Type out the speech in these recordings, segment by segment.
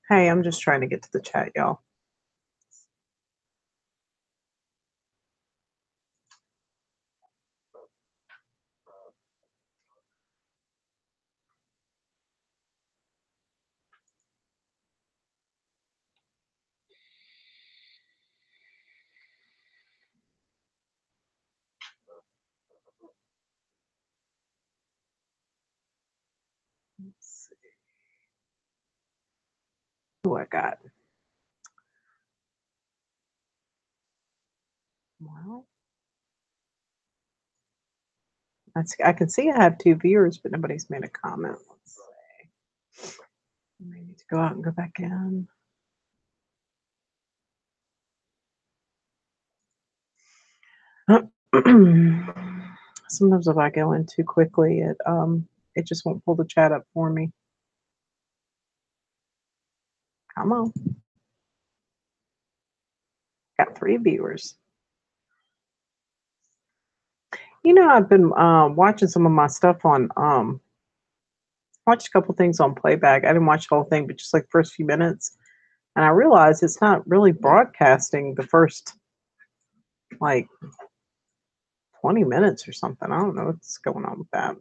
Hey, I'm just trying to get to the chat, y'all. Let's see who I got. Well, I can see I have two viewers, but nobody's made a comment. Let's see. I may need to go out and go back in. Sometimes if I go in too quickly, it just won't pull the chat up for me. Come on. Got three viewers. I've been watching some of my stuff on watched a couple things on playback. I didn't watch the whole thing, but just like first few minutes. And I realized it's not really broadcasting the first like 20 minutes or something. I don't know what's going on with that.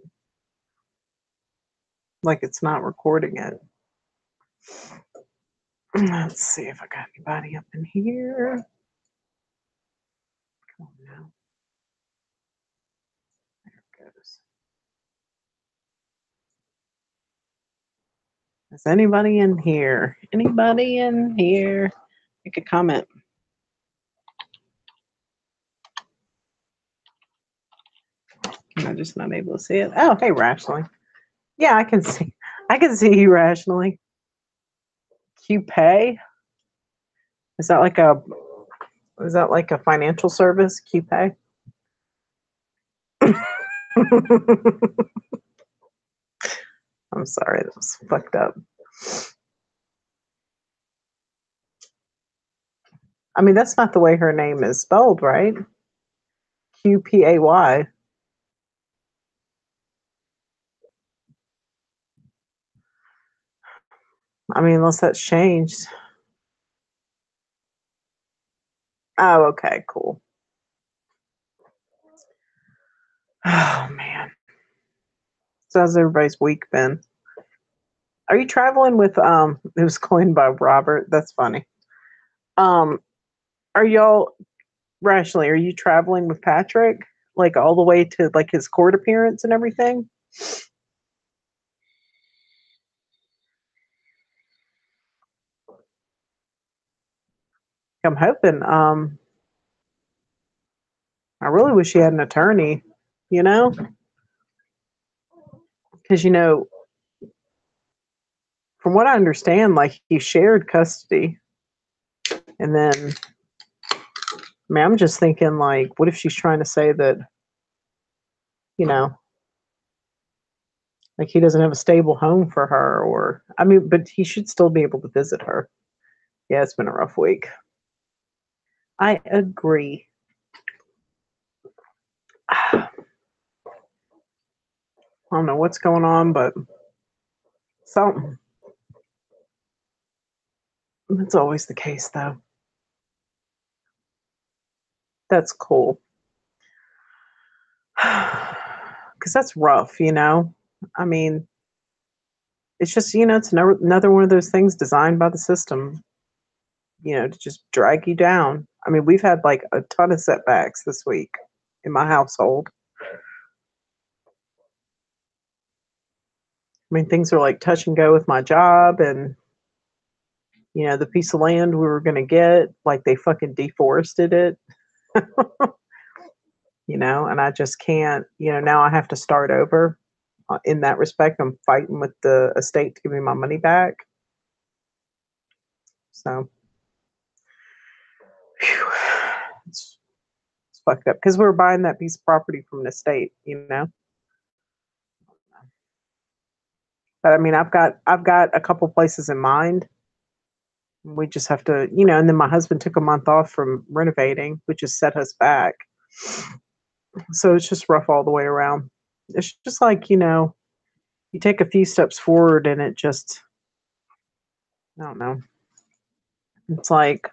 Like it's not recording it. Let's see if I got anybody up in here. Come on now. There it goes. Is anybody in here? Anybody in here? Make a comment. I'm just not able to see it. Oh, hey, Rationally. Yeah, I can see. I can see you rationally. QPay. Is that like a? Is that like a financial service? QPay. I'm sorry, that was fucked up. I mean, that's not the way her name is spelled, right? QPAY. I mean, unless that's changed. Oh, okay, cool. Oh man. So how's everybody's week been? Are you traveling with it was coined by Robert. That's funny. Um, are y'all rationally, are you traveling with Patrick? Like all the way to like his court appearance and everything? I'm hoping. I really wish he had an attorney, you know? Because from what I understand, like he shared custody. And then I mean, I'm just thinking like, what if she's trying to say that, you know, like he doesn't have a stable home for her or I mean, but he should still be able to visit her. Yeah, it's been a rough week. I agree. I don't know what's going on, but something. That's always the case though. That's cool. Cause that's rough, you know? I mean, it's just, it's another one of those things designed by the system, to just drag you down. I mean, we've had like a ton of setbacks this week in my household. I mean, things are like touch and go with my job and, the piece of land we were going to get, like they fucking deforested it, and I just can't, now I have to start over in that respect. I'm fighting with the estate to give me my money back. So, whew, it's fucked up because we were buying that piece of property from an estate. But I mean, I've got a couple places in mind. We just have to, and then my husband took a month off from renovating, which has set us back. So it's just rough all the way around. It's just like, you take a few steps forward and it just, I don't know. It's like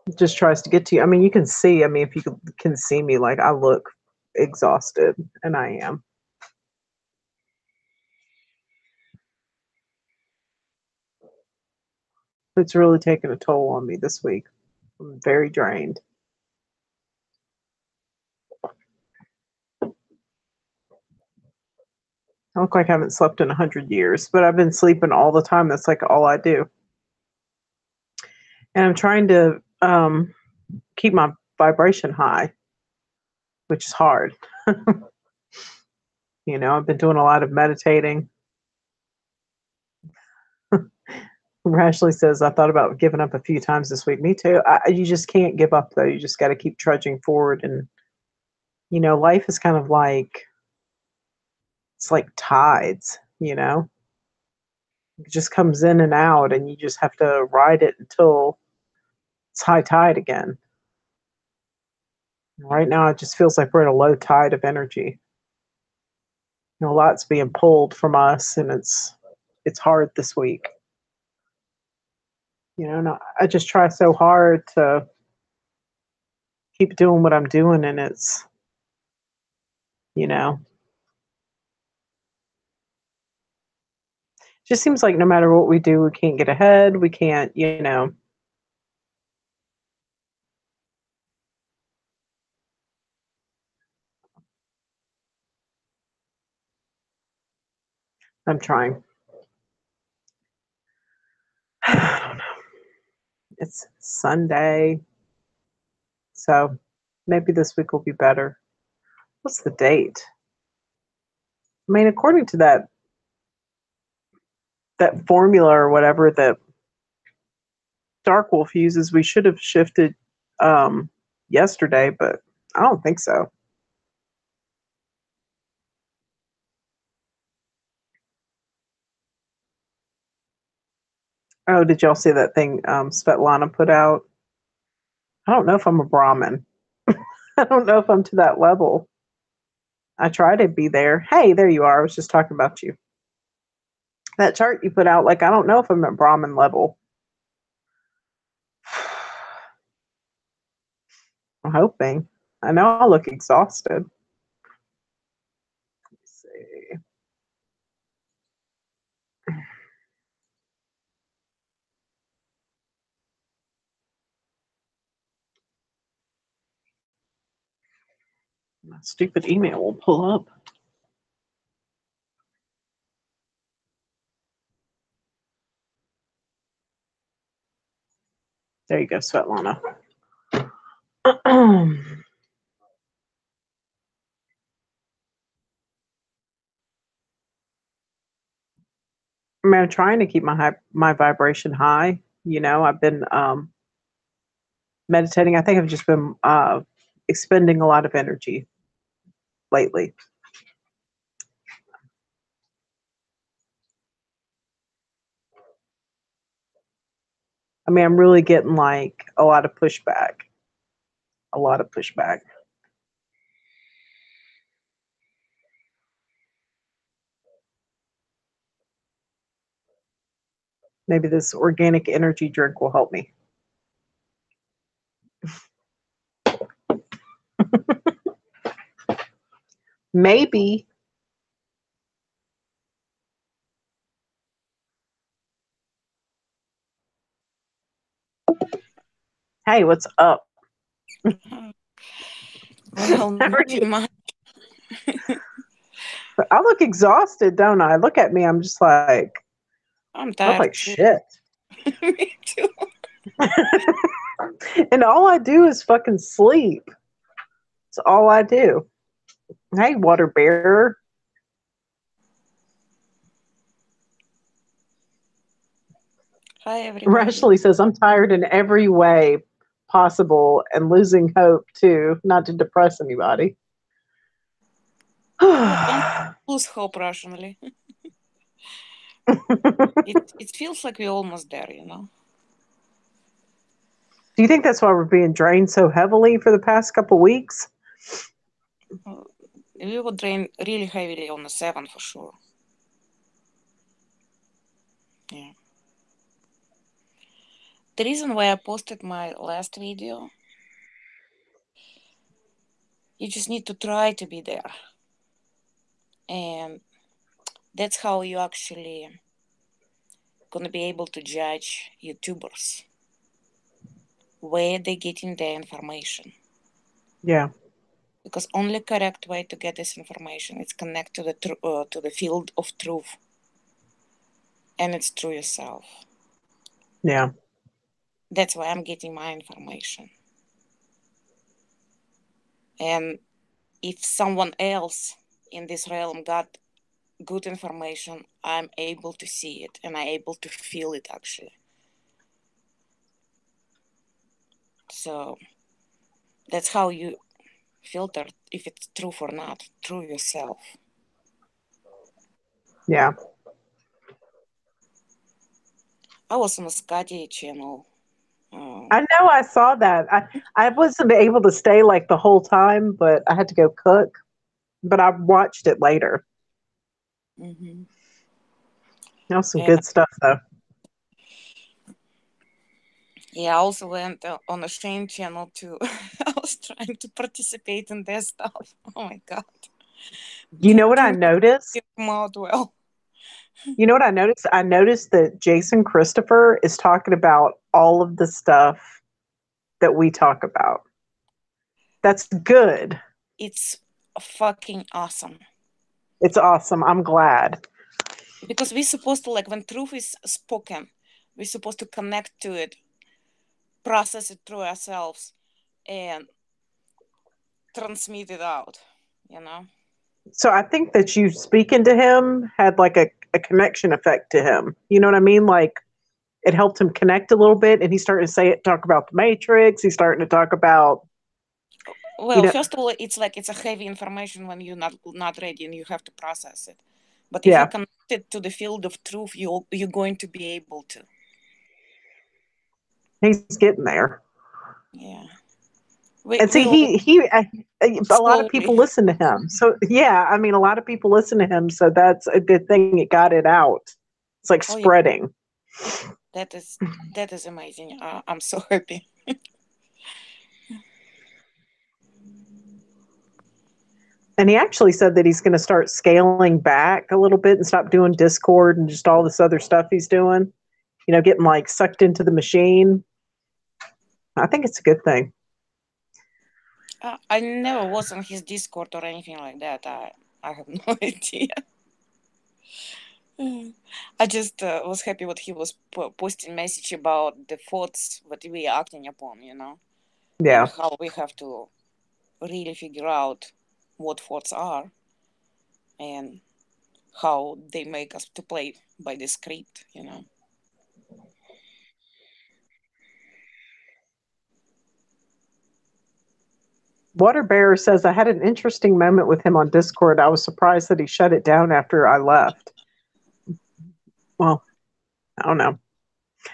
it just tries to get to you. I mean, you can see, I mean, if you can see me, like I look exhausted and I am. It's really taken a toll on me this week. I'm very drained. I look like I haven't slept in 100 years, but I've been sleeping all the time. That's like all I do. And I'm trying to keep my vibration high, which is hard. I've been doing a lot of meditating. Ashley says, I thought about giving up a few times this week. Me too. You just can't give up, though. You just got to keep trudging forward. And, life is kind of like, it's like tides, It just comes in and out, and you just have to ride it until it's high tide again. Right now, it just feels like we're in a low tide of energy. A lot's being pulled from us, and it's hard this week. And I just try so hard to keep doing what I'm doing, and it's, just seems like no matter what we do, we can't get ahead. We can't, I'm trying. I don't know. It's Sunday. So maybe this week will be better. What's the date? I mean, according to that formula or whatever that Dark Wolf uses, we should have shifted yesterday, but I don't think so. Oh, did y'all see that thing Svetlana put out? I don't know if I'm a Brahmin. I don't know if I'm to that level. I try to be there. Hey, there you are. I was just talking about you. That chart you put out, like, I don't know if I'm at Brahmin level. I'm hoping. I know I look exhausted. Let me see. My stupid email will pull up. There you go, Svetlana. I mean, I'm trying to keep my vibration high. I've been meditating. I think I've just been expending a lot of energy lately. I mean, I'm really getting like a lot of pushback. A lot of pushback. Maybe this organic energy drink will help me. Maybe. Hey, what's up? Well, nothing much. I look exhausted, don't I? Look at me. I'm just like, I'm I tired. look like shit. Me too. And all I do is fucking sleep. It's all I do. Hey, water bearer. Hi, everybody. Ashley says, I'm tired in every way possible and losing hope too, not to depress anybody. Don't lose hope rationally. It feels like we're almost there, Do you think that's why we're being drained so heavily for the past couple weeks? We were drained really heavily on the 7th for sure. Yeah. The reason why I posted my last video, you just need to try to be there. And that's how you actually gonna be able to judge YouTubers, where they getting their information. Yeah. Because only correct way to get this information is connect to the field of truth, and it's through yourself. Yeah. That's why I'm getting my information. And if someone else in this realm got good information, I'm able to see it and I'm able to feel it actually. So that's how you filter if it's true or not, through yourself. Yeah. I was on a Scotty channel. I know I saw that. I wasn't able to stay like the whole time, but I had to go cook. But I watched it later. Mm-hmm. Some Yeah. good stuff though. Yeah, I also went on a Shane channel too. I was trying to participate in their stuff. Oh my god. You know what I noticed? Didn't come out well. You know what I noticed? I noticed that Jason Christopher is talking about all of the stuff that we talk about. That's good. It's fucking awesome. It's awesome. I'm glad. Because we're supposed to, like, when truth is spoken, we're supposed to connect to it, process it through ourselves, and transmit it out, you know? So I think that you speaking to him had like a connection effect to him. You know what I mean? Like it helped him connect a little bit, and he's starting to talk about the Matrix. He's starting to talk about, Well, first of all, it's like it's a heavy information when you're not ready and you have to process it. But if yeah, you're connected to the field of truth, you're going to be able to. he's getting there. Yeah. And see, a lot of people Slowly. listen to him. So yeah, I mean, a lot of people listen to him. So that's a good thing. It got it out. It's like spreading. Yeah. That is amazing. I'm so happy. And he actually said that he's going to start scaling back a little bit and stop doing Discord and just all this other stuff he's doing. You know, getting like sucked into the machine. I think it's a good thing. I never was on his Discord or anything like that. I have no idea. I just was happy what he was posting message about the thoughts that we are acting upon, you know, Yeah. and how we have to really figure out what thoughts are and how they make us to play by the script, you know. Water Bear says, I had an interesting moment with him on Discord. I was surprised that he shut it down after I left. Well, I don't know.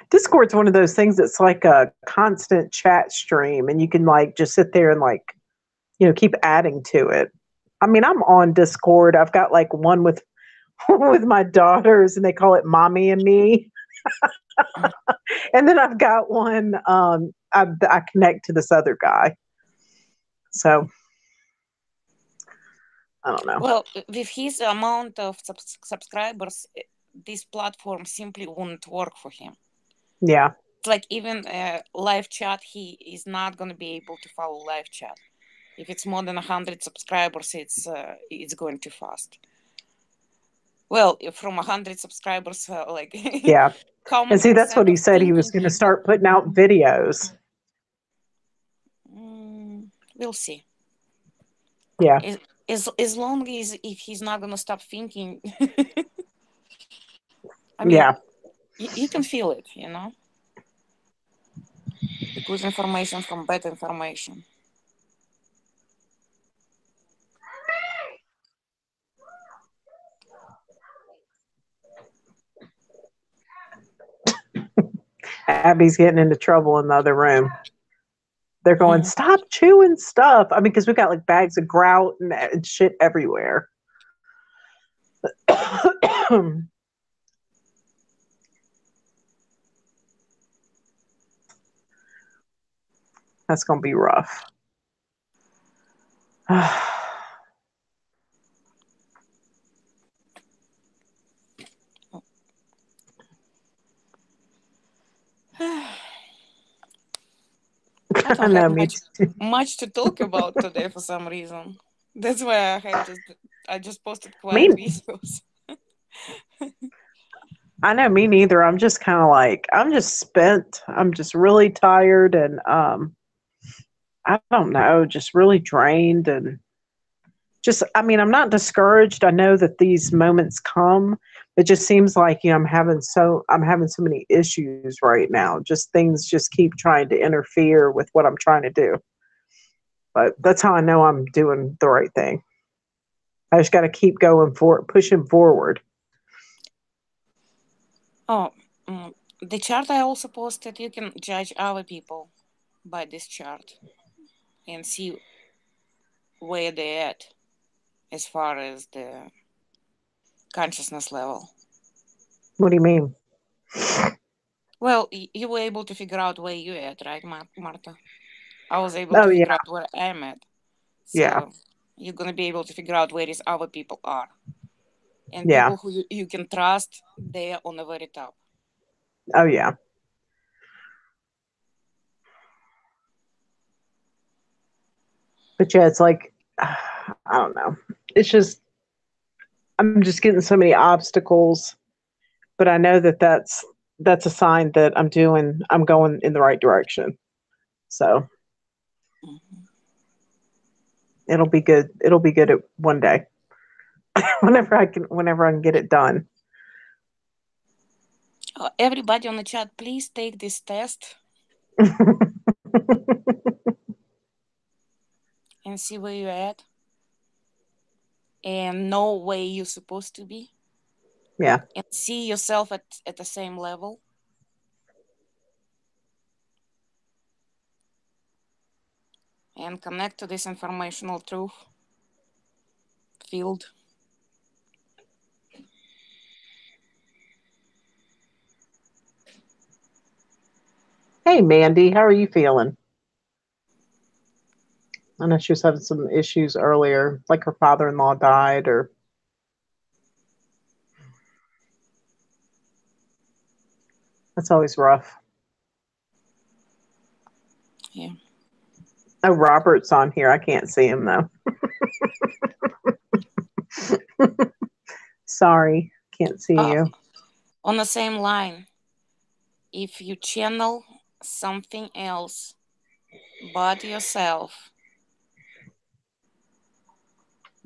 Discord's one of those things that's like a constant chat stream, and you can like just sit there and like, keep adding to it. I mean, I'm on Discord. I've got like one with with my daughters, and they call it Mommy and Me. And then I've got one I connect to this other guy. So I don't know. Well, with his amount of subscribers, this platform simply wouldn't work for him. Yeah. It's like even live chat, he is not going to be able to follow live chat. If it's more than 100 subscribers, it's going too fast. Well, from 100 subscribers, like yeah. how And many see, that's what percent he of said. He was thinking going to people? start putting out videos. We'll see. Yeah. As long as if he's not going to stop thinking, I mean, yeah. You can feel it, you know? The good information from bad information. Abby's getting into trouble in the other room. They're going, stop chewing stuff. I mean, because we've got like bags of grout and shit everywhere. That's gonna be rough. I I don't have know, me too. much to talk about today for some reason. That's why I just posted quiet Me, videos. I know, me neither. I'm just kind of like, I'm just spent. I'm just really tired, and I don't know, just really drained, and just, I mean, I'm not discouraged. I know that these moments come. It just seems like, I'm having so many issues right now. Just things just keep trying to interfere with what I'm trying to do. But that's how I know I'm doing the right thing. I just got to keep going pushing forward. Oh, the chart I also posted, you can judge other people by this chart and see where they're at as far as the consciousness level. What do you mean? Well, you were able to figure out where you're at, right, Marta? I was able Oh to yeah, figure out where I'm at. yeah, So you're going to be able to figure out where these other people are. And yeah. people who you can trust, they're on the very top. Oh yeah. But yeah, it's like, I don't know. It's just, I'm just getting so many obstacles, but I know that that's a sign that I'm going in the right direction. So Mm-hmm. it'll be good. It'll be good at one day. Whenever I can get it done. Everybody on the chat, please take this test and see where you're at and know where you're supposed to be. Yeah. And see yourself at the same level. And connect to this informational truth field. Hey Mandy, how are you feeling? I know she was having some issues earlier, like her father-in-law died, or that's always rough. Yeah. Oh, Robert's on here. I can't see him though. Sorry, can't see you. On the same line, if you channel something else but yourself,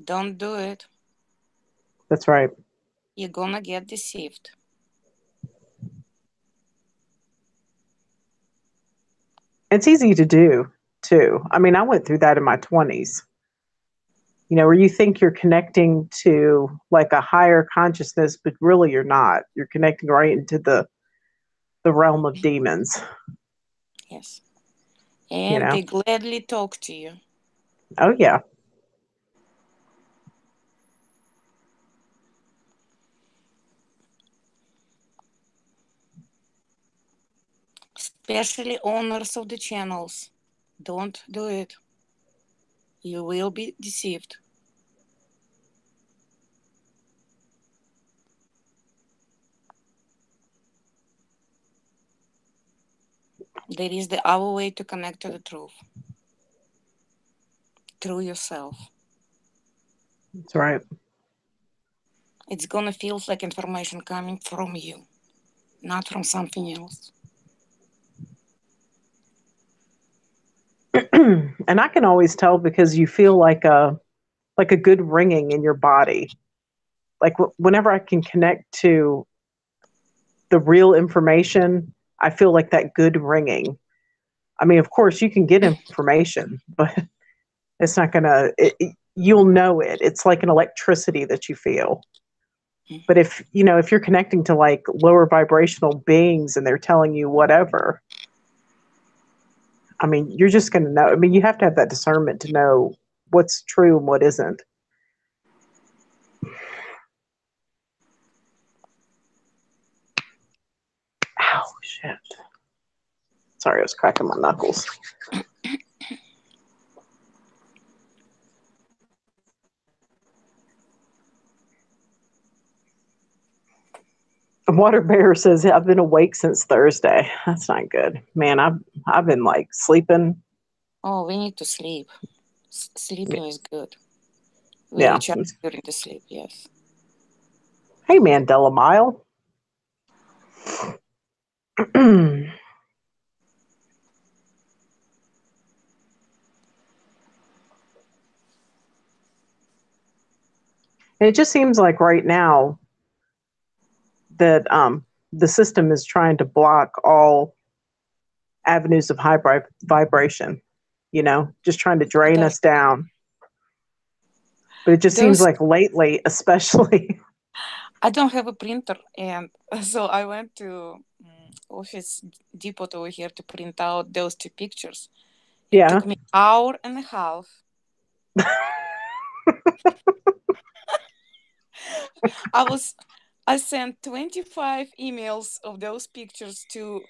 don't do it. That's right. You're gonna get deceived. It's easy to do too. I mean, I went through that in my 20s. Where you think you're connecting to like a higher consciousness, but really you're not. You're connecting right into the realm of demons. Yes. You And know. they gladly talk to you. Oh yeah. Especially owners of the channels. Don't do it. You will be deceived. There is the other way to connect to the truth. Through yourself. That's right. It's gonna feel like information coming from you, not from something else. And I can always tell because you feel like a good ringing in your body. Like whenever I can connect to the real information, I feel like that good ringing. I mean, of course, you can get information, but it's not gonna. You'll know it. It's like an electricity that you feel. But if you're connecting to like lower vibrational beings and they're telling you whatever, I mean, you're just gonna know. I mean, you have to have that discernment to know what's true and what isn't. Ow, shit. Sorry, I was cracking my knuckles. Water Bear says, I've been awake since Thursday. That's not good. Man, I've been like sleeping. Oh, we need to sleep. Sleeping is good. We Yeah. recharge during the sleep, yes. Hey, Mandela Mile. It just seems like right now that the system is trying to block all avenues of high vibration, you know, just trying to drain us down. But it just seems like lately, especially. I don't have a printer, and so I went to Office Depot over here to print out those two pictures. It took me an hour and a half. I sent 25 emails of those pictures to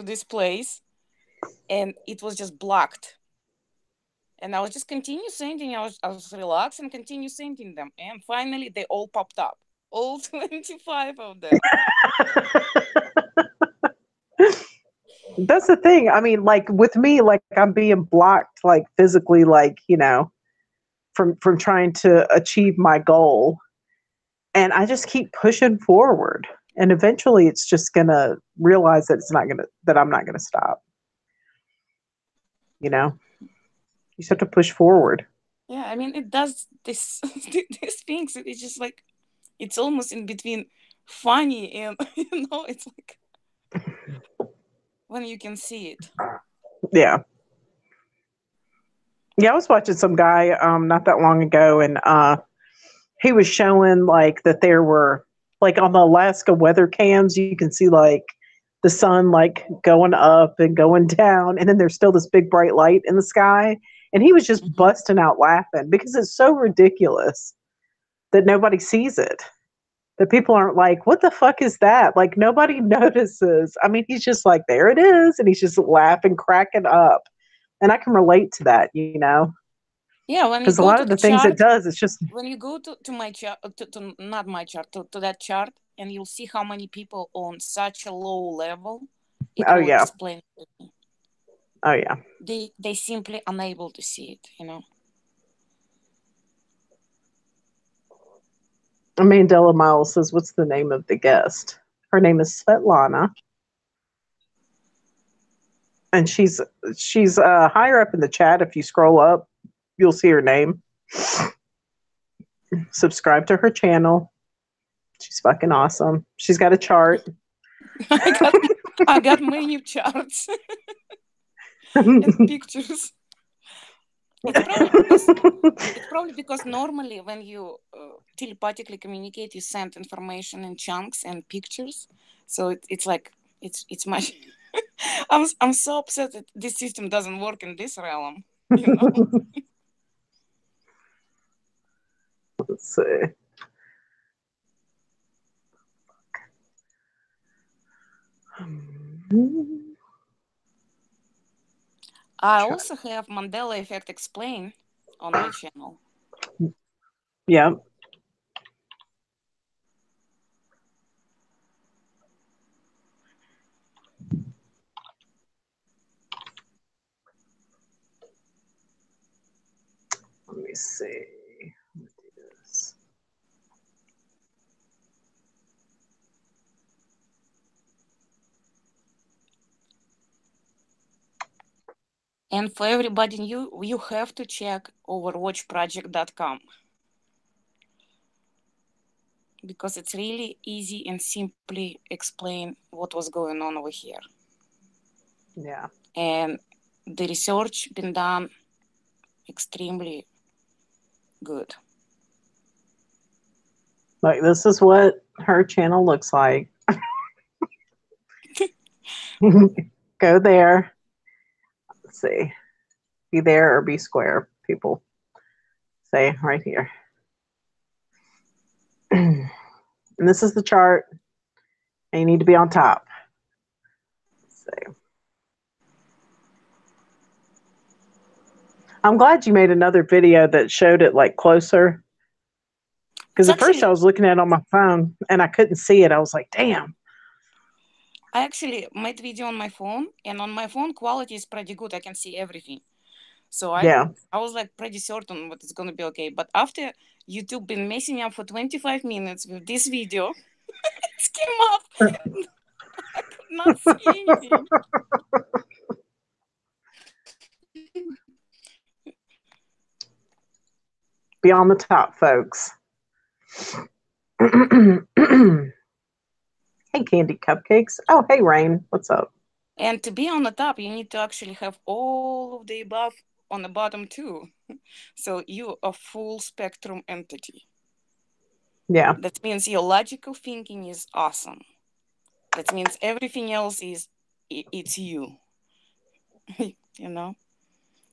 this place, and it was just blocked. And I was just continue sending. I was relaxed and continue sending them, and finally they all popped up, all 25 of them. That's the thing. I mean, like with me, like I'm being blocked, like physically, like, you know, from trying to achieve my goal, and I just keep pushing forward, and eventually it's just gonna realize that I'm not gonna stop. You know, you just have to push forward. Yeah, I mean, it does this these things. It's just like it's almost in between funny and it's like when you can see it. Yeah. Yeah, I was watching some guy not that long ago, and he was showing like that there were like on the Alaska weather cams, you can see like the sun like going up and going down, and then there's still this big bright light in the sky. And he was just busting out laughing because it's so ridiculous that nobody sees it. That people aren't like, what the fuck is that? Like nobody notices. I mean, he's just like, there it is, and he's just laughing, cracking up. And I can relate to that, you know. Yeah, when you Because a go lot to of the the things it chart, does, it's just when you go to my chart, to not my chart, to that chart, and you'll see how many people on such a low level, it oh will yeah, explain to me. oh yeah. They simply unable to see it, you know. Mandela Miles says, "What's the name of the guest?" Her name is Svetlana, and she's higher up in the chat. If you scroll up, you'll see her name. Subscribe to her channel. She's fucking awesome. She's got a chart. I got many charts and pictures. It's probably because normally when you telepathically communicate, you send information in chunks and pictures. So it's like it's much. I'm so upset that this system doesn't work in this realm. You know. Let's see. I also have Mandela Effect Explain on my channel. Yeah. Let me see. Let me do this. And for everybody new, you have to check overwatchproject.com because it's really easy and simply explain what was going on over here. Yeah. And the research been done extremely good. Like this is what her channel looks like. Go there. Let's see. Be there or be square, people say right here. And this is the chart. And you need to be on top. Let's see. I'm glad you made another video that showed it like closer. Because at first I was looking at it on my phone and I couldn't see it. I was like, damn. I actually made video on my phone, and on my phone quality is pretty good. I can see everything. So I was like pretty certain that it's gonna be okay. But after YouTube been messing up for 25 minutes with this video, it came up. I could not see anything. Be on the top, folks. Hey, Candy Cupcakes. Oh, hey, Rain. What's up? And to be on the top, you need to actually have all of the above on the bottom too. So you're a full spectrum entity. Yeah. That means your logical thinking is awesome. That means everything else it's you. You know?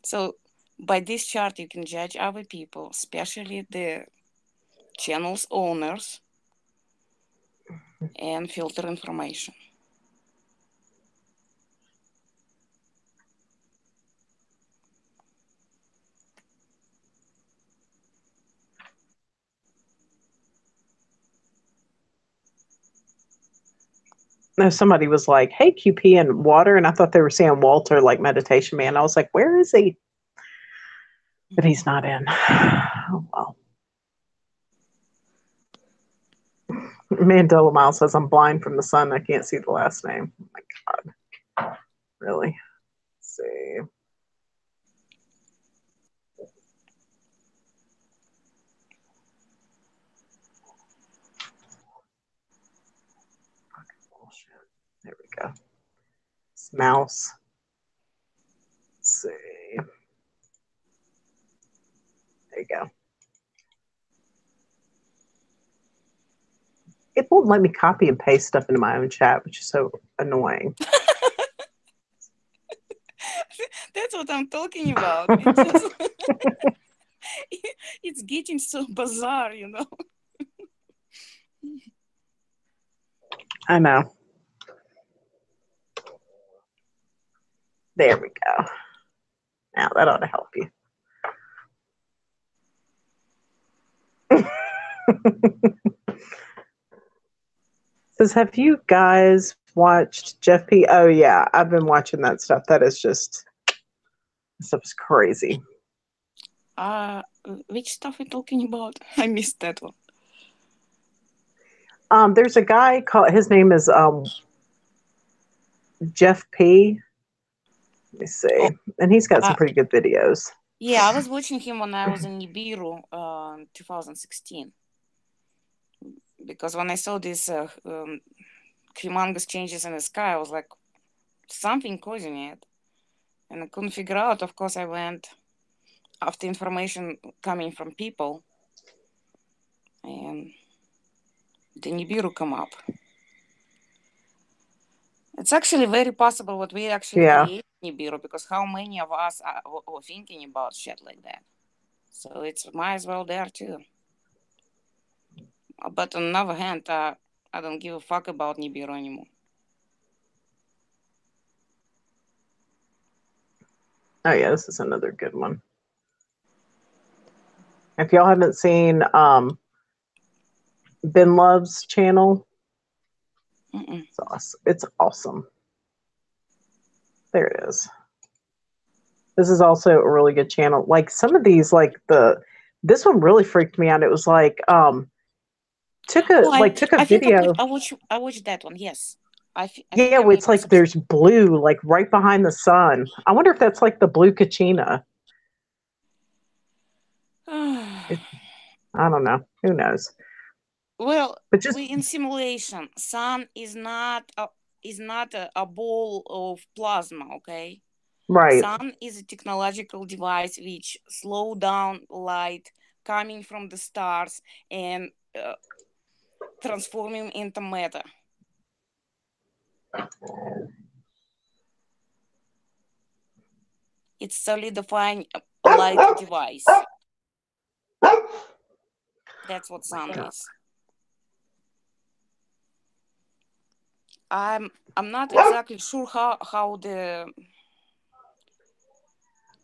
So by this chart, you can judge other people, especially the channel's owners, and filter information. No, somebody was like, hey, QP and water. And I thought they were saying Walter, like Meditation Man. I was like, where is he? But he's not in. Oh, well. Mandela Miles says, I'm blind from the sun. I can't see the last name. Oh, my God. Really? Let's see. There we go. It's mouse. Let's see. There you go. It won't let me copy and paste stuff into my own chat, which is so annoying. That's what I'm talking about. It's getting so bizarre, you know. I know. There we go. Now that ought to help you. Says, have you guys watched Jeff P? Oh yeah, I've been watching that stuff. That is just, that stuff's crazy. Which stuff are you talking about? I missed that one. There's a guy called, his name is Jeff P. Let me see. And he's got some pretty good videos. Yeah, I was watching him when I was in Nibiru in 2016. Because when I saw these humongous changes in the sky, I was like, something causing it. And I couldn't figure out. Of course, I went after information coming from people. And the Nibiru come up. It's actually very possible what we actually create Nibiru, because how many of us are thinking about shit like that? So it's might as well there too. But on the other hand, I don't give a fuck about Nibiru anymore. Oh yeah, this is another good one. If y'all haven't seen Ben Love's channel, it's awesome. There it is. This is also a really good channel. Like some of these, like this one really freaked me out. It was like took a video. I watched that one. Yes. It's like there's blue like right behind the sun. I wonder if that's like the blue Kachina. I don't know. Who knows? Well, we in simulation. Sun is not a ball of plasma, okay? Right. Sun is a technological device which slow down light coming from the stars and transforming into matter. It's solidifying a light device. That's what sun is. I'm not exactly sure I'm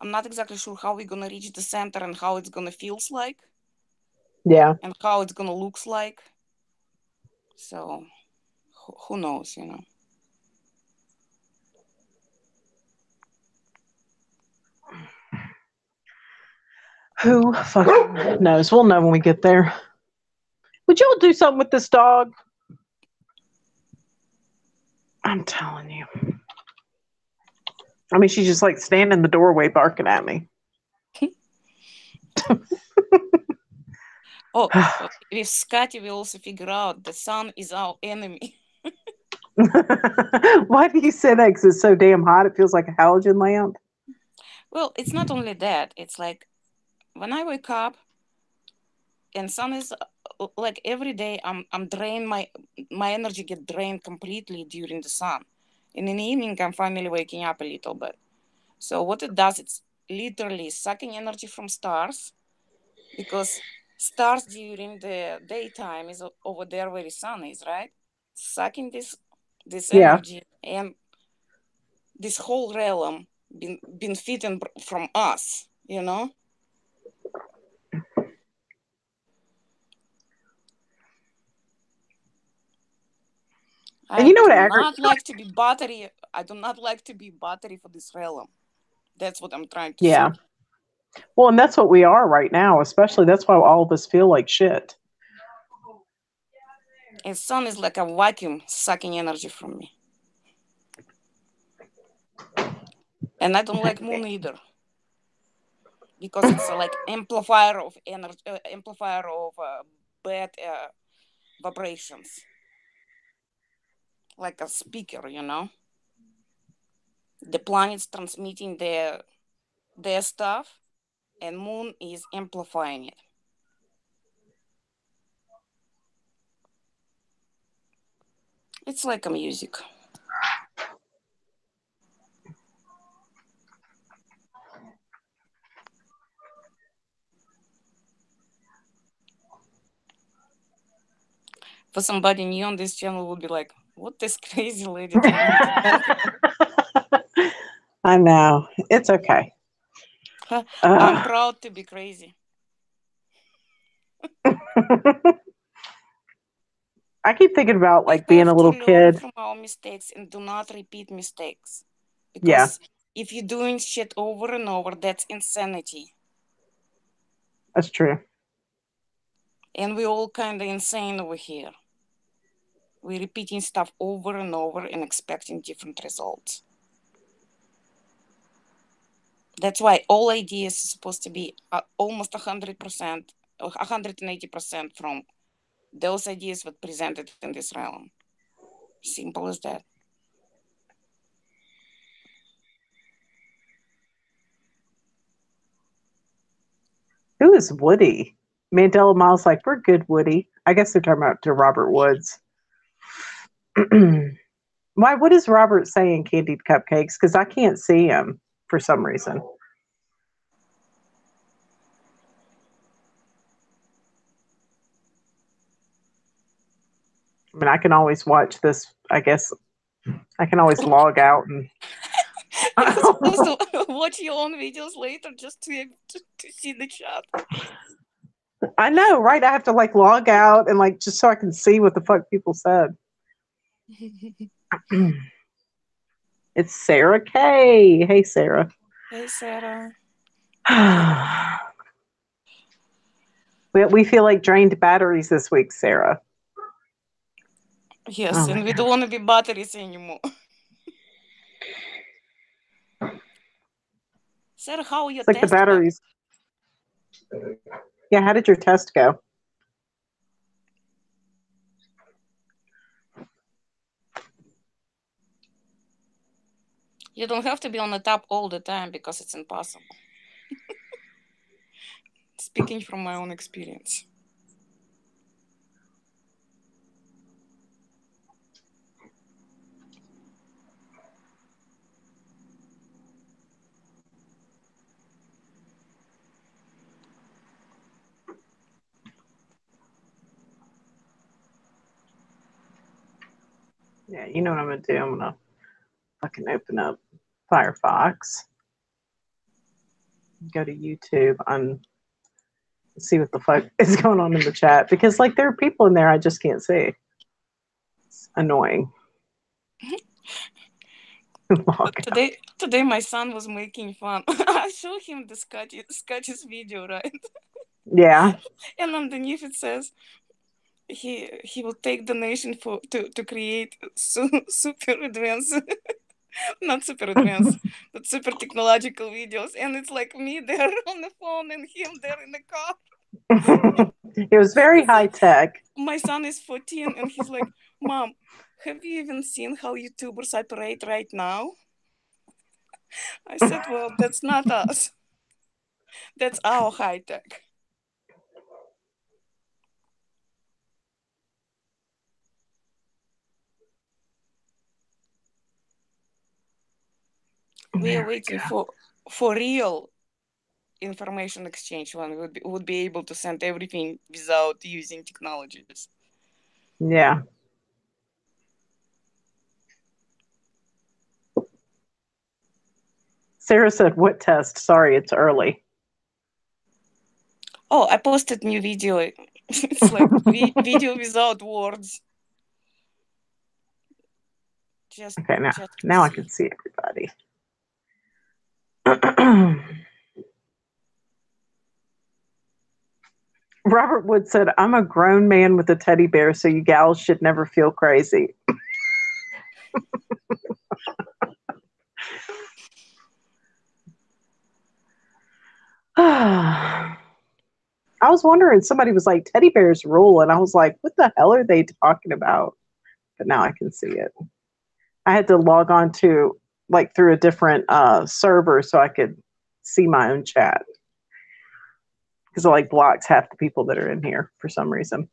not exactly sure how we're gonna reach the center and how it's gonna feels like. Yeah. and how it's gonna looks like. So who knows, you know? Who fucking knows? We'll know when we get there. Would y'all do something with this dog? I'm telling you. I mean, she's just like standing in the doorway barking at me. Oh, with Scotty, we also figure out the sun is our enemy. Why do you say that? Because it's so damn hot, it feels like a halogen lamp. Well, it's not only that. It's like when I wake up and sun is like every day, I'm drained. My energy get drained completely during the sun. And in the evening, I'm finally waking up a little bit. So what it does, it's literally sucking energy from stars, because stars during the daytime is over there where the sun is, right? Sucking this Yeah. energy, and this whole realm been feeding from us, you know. And I you know do what? not like to be battery. I do not like to be battery for this realm. That's what I'm trying to Yeah. say. Well, and that's what we are right now, especially that's why all of us feel like shit. And sun is like a vacuum sucking energy from me. And I don't like moon either, because it's like amplifier of energy, amplifier of bad vibrations, like a speaker, you know. The planets transmitting their stuff, and moon is amplifying it. It's like a music. For somebody new on this channel would be like, what this crazy lady trying to tell me? I know. It's okay. I'm proud to be crazy. I keep thinking about We like being have a to little learn kid. from our mistakes and do not repeat mistakes. Yeah, Because if you're doing shit over and over, that's insanity. that's true. And we're all kind of insane over here. We're repeating stuff over and over and expecting different results. That's why all ideas are supposed to be almost 100% or 180% from those ideas that presented in this realm. Simple as that. Who is Woody? Mandela Miles like, we're good, Woody. I guess they're talking about to Robert Woods. Why? What is Robert saying? Candied cupcakes? Because I can't see him for some reason. I mean, I can always watch this. I guess I can always log out and. You're supposed to watch your own videos later just to see the chat. I know, right? I have to like log out and like just so I can see what the fuck people said. It's Sarah K. Hey, Sarah. Hey, Sarah. We feel like drained batteries this week, Sarah. Yes, and we don't want to be batteries anymore. Sarah, how your it's like test the batteries. Went? Yeah, how did your test go? You don't have to be on the top all the time because it's impossible. Speaking from my own experience. Yeah, you know what I'm gonna do? I'm gonna fucking open up Firefox, go to YouTube on see what the fuck is going on in the chat because like there are people in there I just can't see. It's annoying. Today my son was making fun. I showed him the Scotty's video, right? Yeah. And underneath it says he will take donation to create super advanced, not super advanced, but super technological videos. And it's like me there on the phone and him there in the car. It was very high tech. My son is 14 and he's like, Mom, have you even seen how YouTubers operate right now? I said, well, that's not us. That's our high tech. We are waiting for real information exchange when we would be able to send everything without using technologies. Yeah. Sarah said, what test? Sorry, it's early. Oh, I posted new video. It's like video without words. Okay, now I can see everybody. Robert Wood said, I'm a grown man with a teddy bear, so you gals should never feel crazy. I was wondering, somebody was like, teddy bears rule. And I was like, what the hell are they talking about? But now I can see it. I had to log on to like through a different server so I could see my own chat. Because it like blocks half the people that are in here for some reason.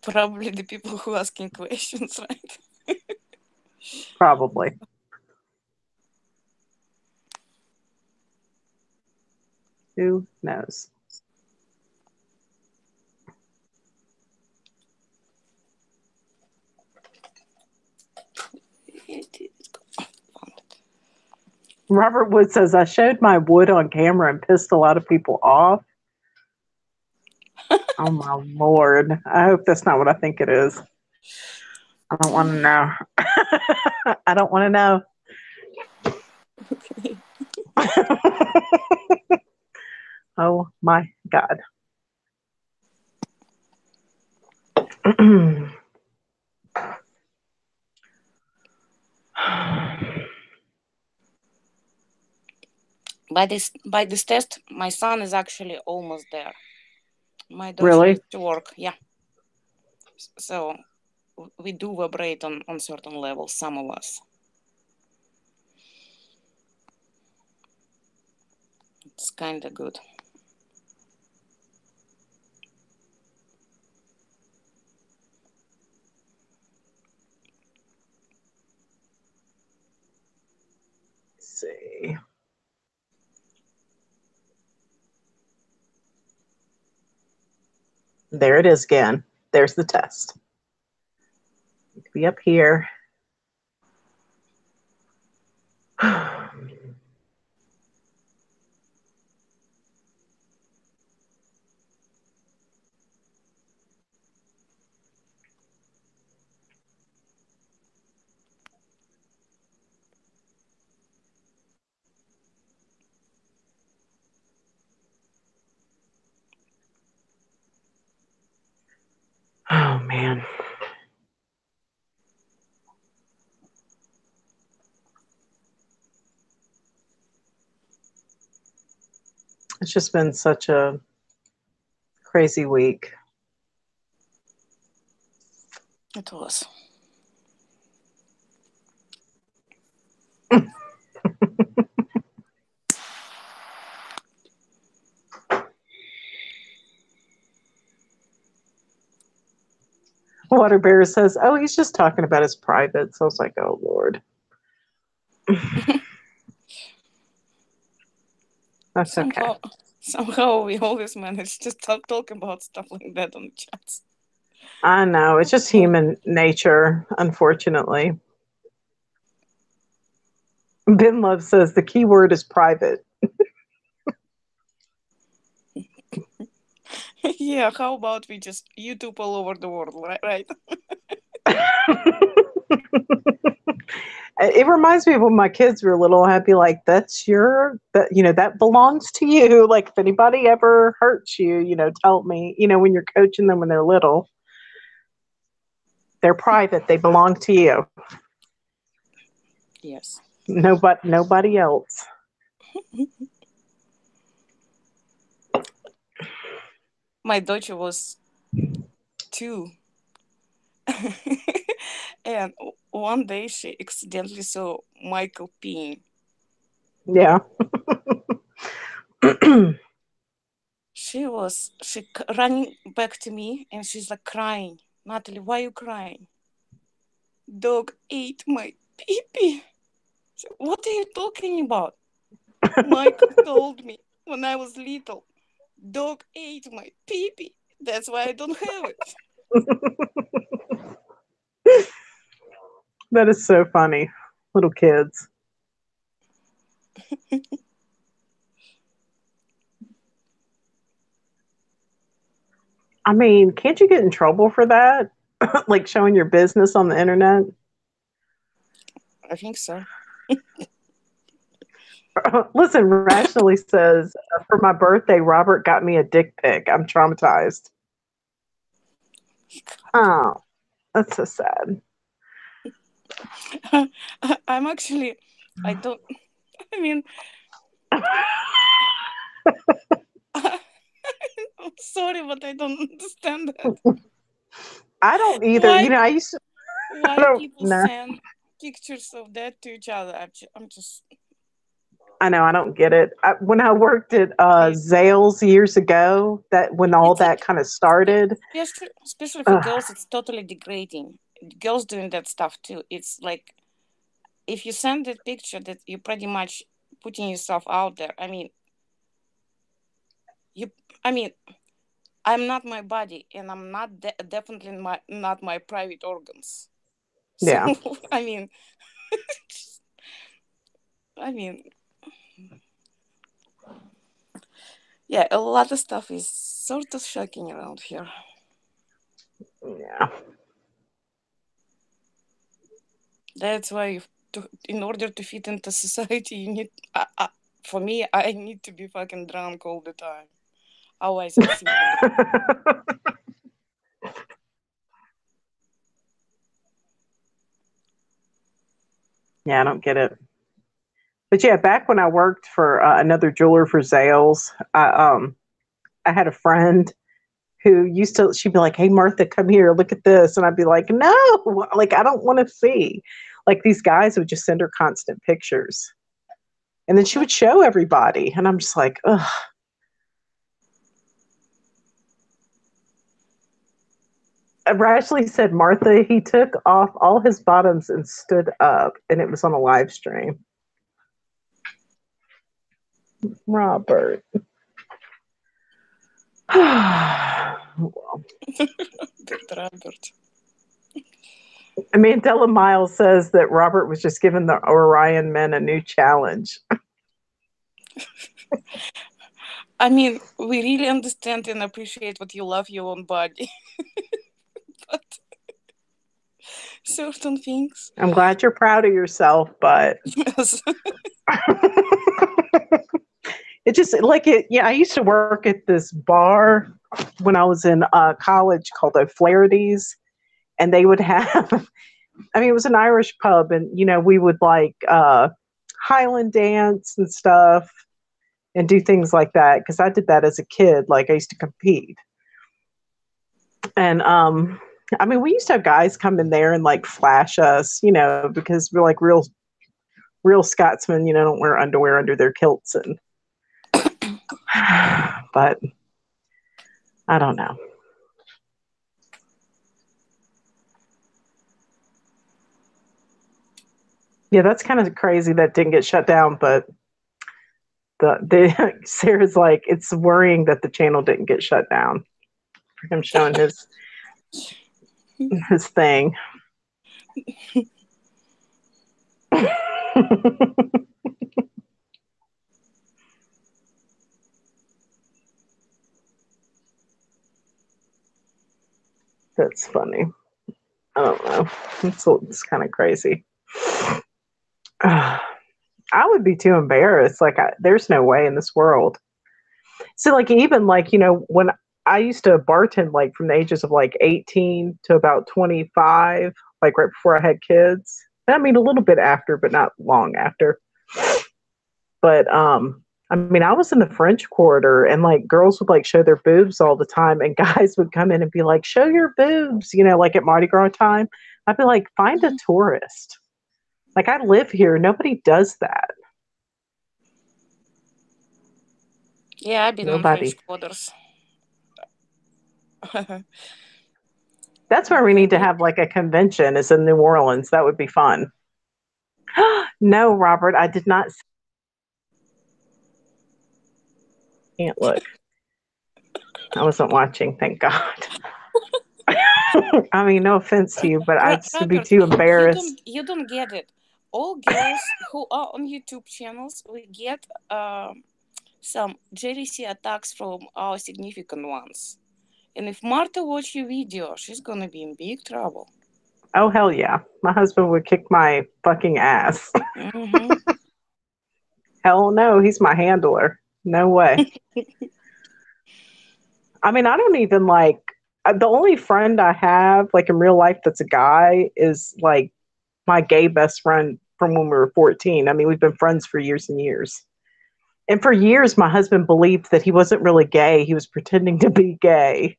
Probably the people who are asking questions, right? Probably. Who knows? Robert Wood says, I showed my wood on camera and pissed a lot of people off. Oh my Lord. I hope that's not what I think it is. I don't want to know. I don't want to know. Oh my God. By this test, my son is actually almost there. My daughter Really? needs to work. Yeah. So we do vibrate on certain levels, some of us. It's kind of good. Let's see. There it is again. There's the test. It could be up here. Oh man. It's just been such a crazy week. It was. Water Bear says, oh, he's just talking about his private. So I was like, oh, Lord. That's somehow we always manage to stop talking about stuff like that on the chats. I know. It's just human nature, unfortunately. Ben Love says the key word is private. Yeah, how about we just YouTube all over the world, right? It reminds me of when my kids were little. I'd be like, "That's your that that belongs to you. Like if anybody ever hurts you, tell me. When you're coaching them when they're little, they're private. They belong to you. Yes. Nobody else." My daughter was 2. And one day she accidentally saw Michael peeing. Yeah. She running back to me and she's like crying. Natalie, why are you crying? Dog ate my pee-pee. So, what are you talking about? Michael told me when I was little. Dog ate my pee-pee. That's why I don't have it. That is so funny. Little kids. I mean, can't you get in trouble for that? Like showing your business on the internet? I think so. Listen, Rationally says, for my birthday, Robert got me a dick pic. I'm traumatized. Oh, that's so sad. I'm actually, I don't, I mean, I'm sorry, but I don't understand that. I don't either. Why, I used to, I why don't people know. send pictures of that to each other? I'm just, I know, I don't get it. When I worked at I, Zales years ago, that when all it's that like, kind of started, especially for ugh, girls, it's totally degrading. Girls doing that stuff too. It's like, if you send that picture, that you're pretty much putting yourself out there. You, I mean, I'm not my body, and I'm not definitely not my private organs. So yeah. I mean, I mean, yeah, a lot of stuff is sort of shocking around here. Yeah. That's why, in order to fit into society, you need. For me, I need to be fucking drunk all the time. Otherwise, I simply don't. Yeah, I don't get it. But yeah, back when I worked for another jeweler for Zales, I had a friend who used to, she'd be like, "Hey, Martha, come here, look at this." And I'd be like, "No, like, I don't want to see." Like, these guys would just send her constant pictures. And then she would show everybody. And I'm just like, ugh. Ashley said, Martha, he took off all his bottoms and stood up, and it was on a live stream. Robert. Well. Robert. Mandela Miles says that Robert was just giving the Orion men a new challenge. I mean, we really understand and appreciate what you love your own body, but certain things. I'm glad you're proud of yourself, but Yes. it just like it. Yeah, I used to work at this bar when I was in college called O'Flaherty's, and they would have. I mean, it was an Irish pub, and we would like Highland dance and stuff, and do things like that because I did that as a kid. Like I used to compete, and I mean, we used to have guys come in there and like flash us, because we're like real Scotsmen, don't wear underwear under their kilts, and but I don't know. Yeah, that's kind of crazy that didn't get shut down, but the Sarah's like, it's worrying that the channel didn't get shut down for him showing his thing. It's funny. I don't know. It's kind of crazy. I would be too embarrassed. Like, there's no way in this world. So, like, even like, when I used to bartend, like, from the ages of like 18 to about 25, like right before I had kids. I mean, a little bit after, but not long after. But I mean, I was in the French Quarter, and like girls would like show their boobs all the time, and guys would come in and be like, "Show your boobs," like at Mardi Gras time. I'd be like, "Find a tourist." Like, I live here, nobody does that. Yeah, I've been in French Nobody. Quarters. That's where we need to have like a convention. Is in New Orleans. That would be fun. No, Robert, I did not. Can't look. I wasn't watching. Thank God. I mean, no offense to you, but I'd just be Robert, too embarrassed. you don't get it. All girls who are on YouTube channels, we get some jealousy attacks from our significant ones. And if Marta watch your video, she's gonna be in big trouble. Oh, hell yeah. My husband would kick my fucking ass. Mm-hmm. Hell no, he's my handler. No way. I mean, I don't even like, the only friend I have, like in real life, that's a guy is like my gay best friend from when we were 14. I mean, we've been friends for years and years. And for years, my husband believed that he wasn't really gay. He was pretending to be gay.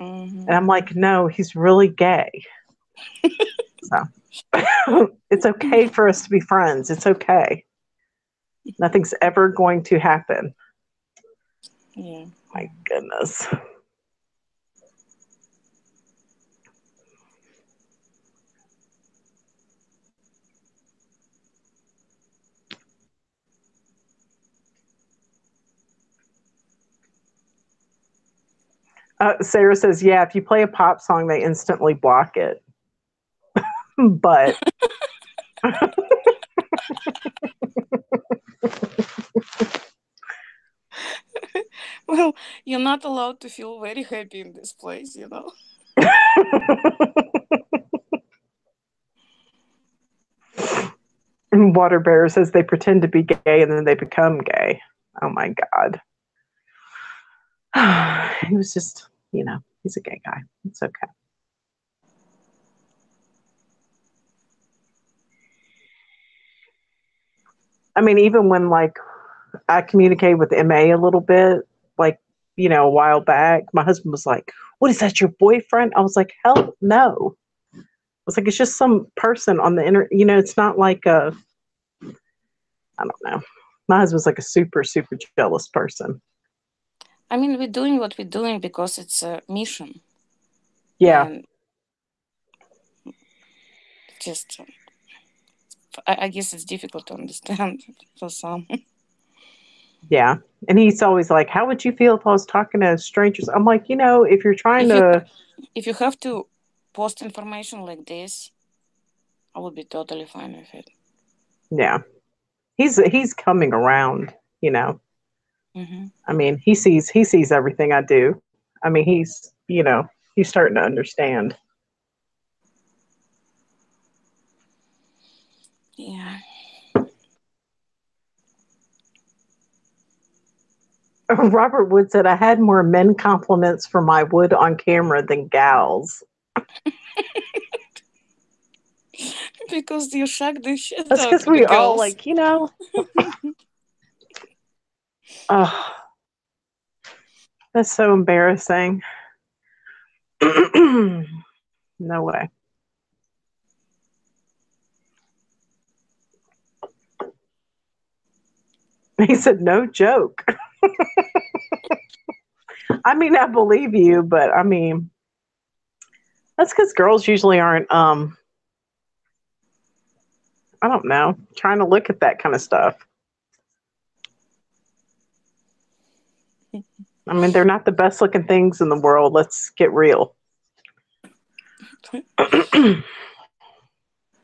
Mm-hmm. And I'm like, no, he's really gay. So it's okay for us to be friends. It's okay. Nothing's ever going to happen. Yeah. My goodness. Sarah says, yeah, if you play a pop song, they instantly block it. But Well, you're not allowed to feel very happy in this place, you know. Water Bear says they pretend to be gay and then they become gay. Oh my God. He was just, he's a gay guy. It's okay. I mean, even when like I communicated with MA a little bit, like, a while back, my husband was like, what is that, your boyfriend? I was like, hell no. I was like, it's just some person on the internet. It's not like I don't know. My husband's like a super, super jealous person. I mean, we're doing what we're doing because it's a mission. Yeah. And just, I guess it's difficult to understand for some. Yeah. And he's always like, how would you feel if I was talking to strangers? I'm like, if you're trying if you have to post information like this, I would be totally fine with it. Yeah. He's coming around, Mm-hmm. I mean, he sees everything I do. I mean, he's starting to understand. Yeah. Robert Wood said, I had more men compliments for my wood on camera than gals. Because you shocked the shit That's out because of the we all girls. like, oh, that's so embarrassing. No way. He said, no joke. I mean, I believe you, but I mean, that's because girls usually aren't, I don't know, trying to look at that kind of stuff. I mean, they're not the best looking things in the world. Let's get real.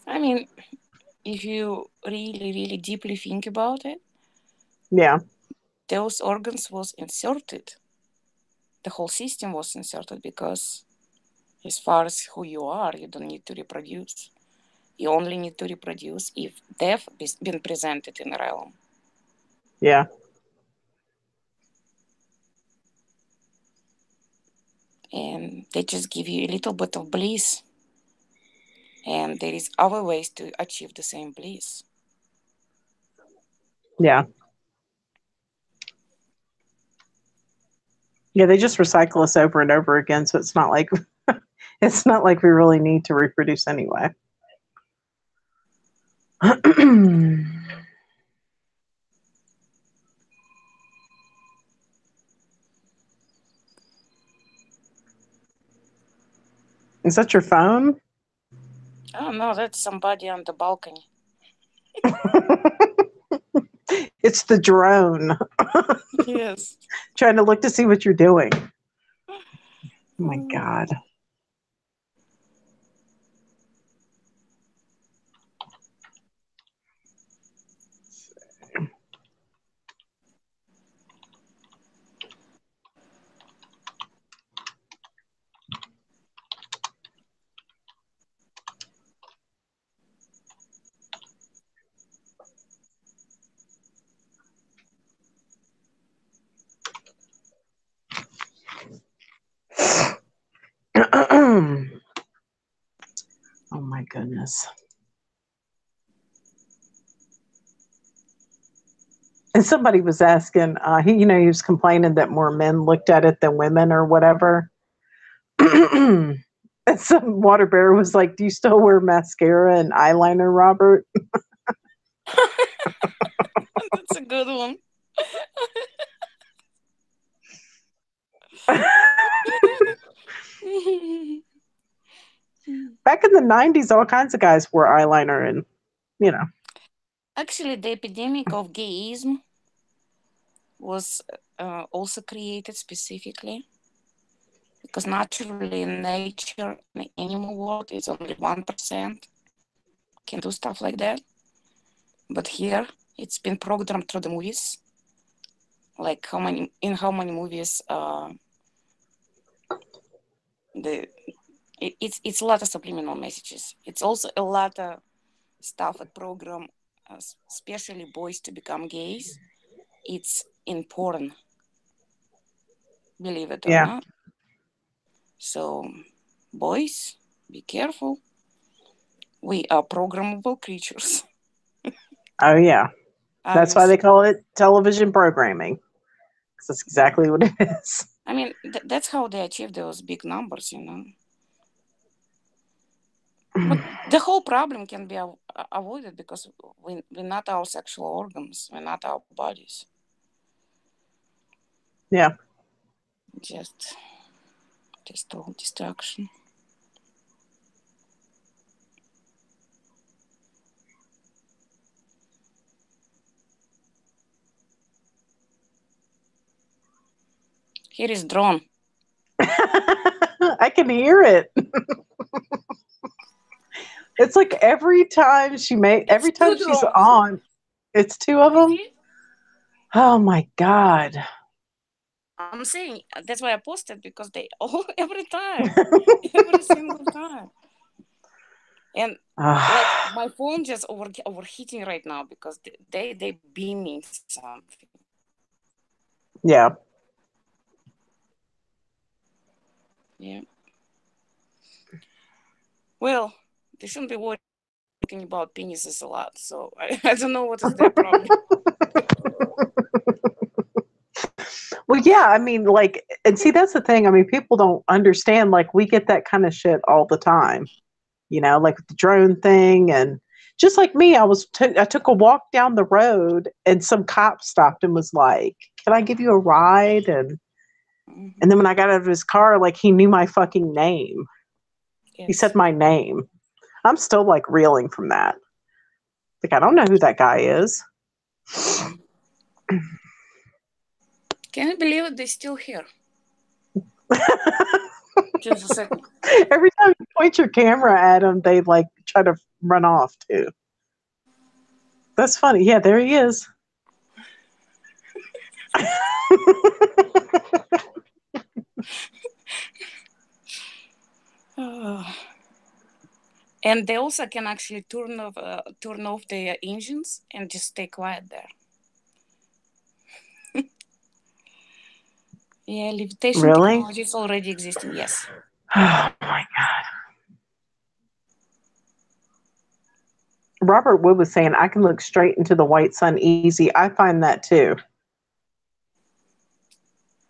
I mean, if you really, really deeply think about it, Yeah. those organs was inserted. The whole system was inserted because, As far as who you are, you don't need to reproduce. You only need to reproduce if death has been presented in a realm. Yeah. And they just give you a little bit of bliss. And there is other ways to achieve the same bliss. Yeah. Yeah, they just recycle us over and over again, so it's not like we really need to reproduce anyway. Is that your phone? Oh no, that's somebody on the balcony. It's the drone. Yes. Trying to look to see what you're doing. Oh my God. Oh my goodness. And somebody was asking, he was complaining that more men looked at it than women or whatever. And some water bear was like, "Do you still wear mascara and eyeliner, Robert?" That's a good one. Back in the 90s, all kinds of guys wore eyeliner and, Actually, the epidemic of gayism was also created specifically because naturally in nature, in the animal world, it's only 1% can do stuff like that. But here, it's been programmed through the movies. Like how many movies it's a lot of subliminal messages. It's also a lot of stuff that program, especially boys to become gays. It's in porn, believe it or not. So, boys, be careful. We are programmable creatures. Oh yeah, that's why they call it television programming. Because that's exactly what it is. I mean, that's how they achieve those big numbers, But the whole problem can be avoided because we're not our sexual organs. We're not our bodies. Yeah. Just all distraction. Here is drone. I can hear it. It's like every time she's on, it's two of them. Oh my God. I'm saying that's why I posted because they all every time, every single time. And like my phone just overheating right now because they beaming something. Yeah. Yeah. Well, they shouldn't be worrying about penises a lot, so I don't know what is their problem. Well, yeah, I mean, like, and see, that's the thing. I mean, people don't understand. Like, we get that kind of shit all the time, like with the drone thing. And just like me, I took a walk down the road and some cop stopped and was like, "Can I give you a ride?" And then when I got out of his car, like, he knew my fucking name. Yes. He said my name. I'm still like reeling from that. Like, I don't know who that guy is. Can you believe it? They're still here. Just a second. Every time you point your camera at them, they like try to run off too. That's funny. Yeah, there he is. And they also can actually turn off their engines and just stay quiet there. Yeah, levitation Really? technology is already existing. Yes. Oh my God. Robert Wood was saying, I can look straight into the white sun easy. I find that too.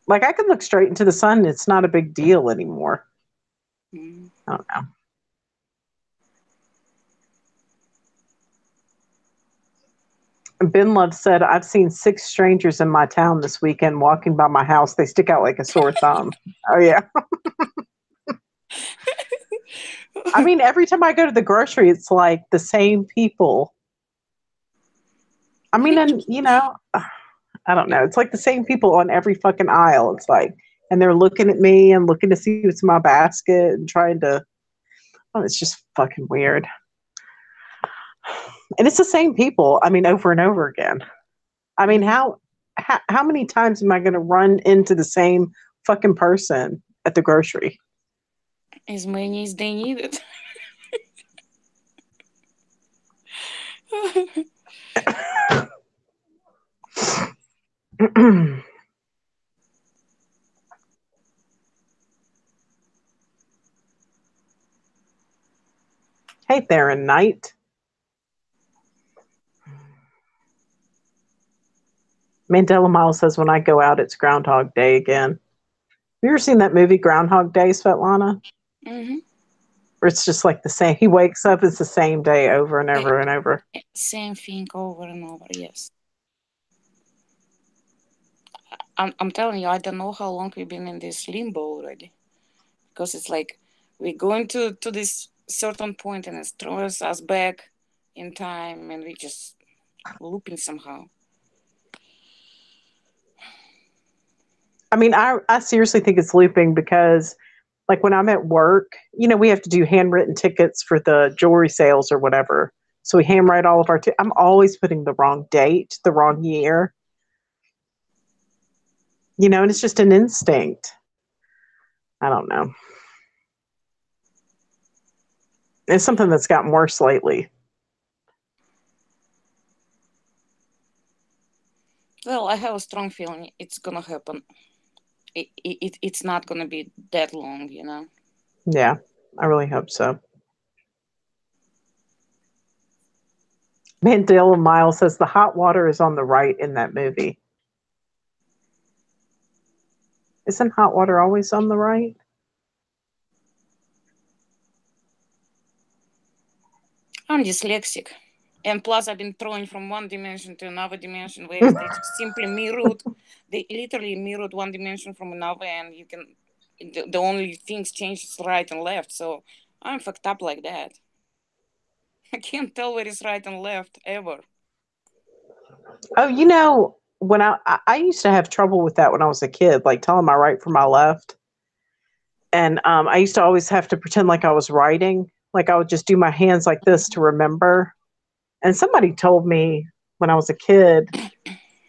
Like, I can look straight into the sun. It's not a big deal anymore. Mm. I don't know. Ben Love said, I've seen 6 strangers in my town this weekend walking by my house. They stick out like a sore thumb. Oh, yeah. I mean, every time I go to the grocery, it's like the same people. I mean, and, I don't know. It's like the same people on every fucking aisle. It's like, and they're looking at me and looking to see what's in my basket and trying to, it's just fucking weird. And it's the same people. I mean, over and over again. I mean, how many times am I going to run into the same fucking person at the grocery? As many as they needed. Hey, Theron Knight. Mandela Miles says, when I go out, it's Groundhog Day again. Have you ever seen that movie, Groundhog Day, Svetlana? Mm-hmm. Where it's just like the same. He wakes up, it's the same day over and over and over. Same thing over and over, yes. I'm telling you, I don't know how long we've been in this limbo already. Because it's like we're going to this certain point and it throws us back in time and we just looping somehow. I mean, I seriously think it's looping because, like, when I'm at work, we have to do handwritten tickets for the jewelry sales or whatever. So we handwrite all of our I'm always putting the wrong date, the wrong year. And it's just an instinct. I don't know. It's something that's gotten worse lately. Well, I have a strong feeling it's gonna happen. It's not gonna be that long, Yeah, I really hope so. Mandela Miles says the hot water is on the right in that movie. Isn't hot water always on the right? I'm dyslexic. And plus, I've been thrown from one dimension to another dimension, whereas they simply mirrored, they literally mirrored one dimension from another, and the only things changed is right and left. So I'm fucked up like that. I can't tell where is right and left ever. Oh, when I used to have trouble with that when I was a kid, like telling my right from my left. And I used to always have to pretend like I was writing. Like I would just do my hands like this to remember. And somebody told me when I was a kid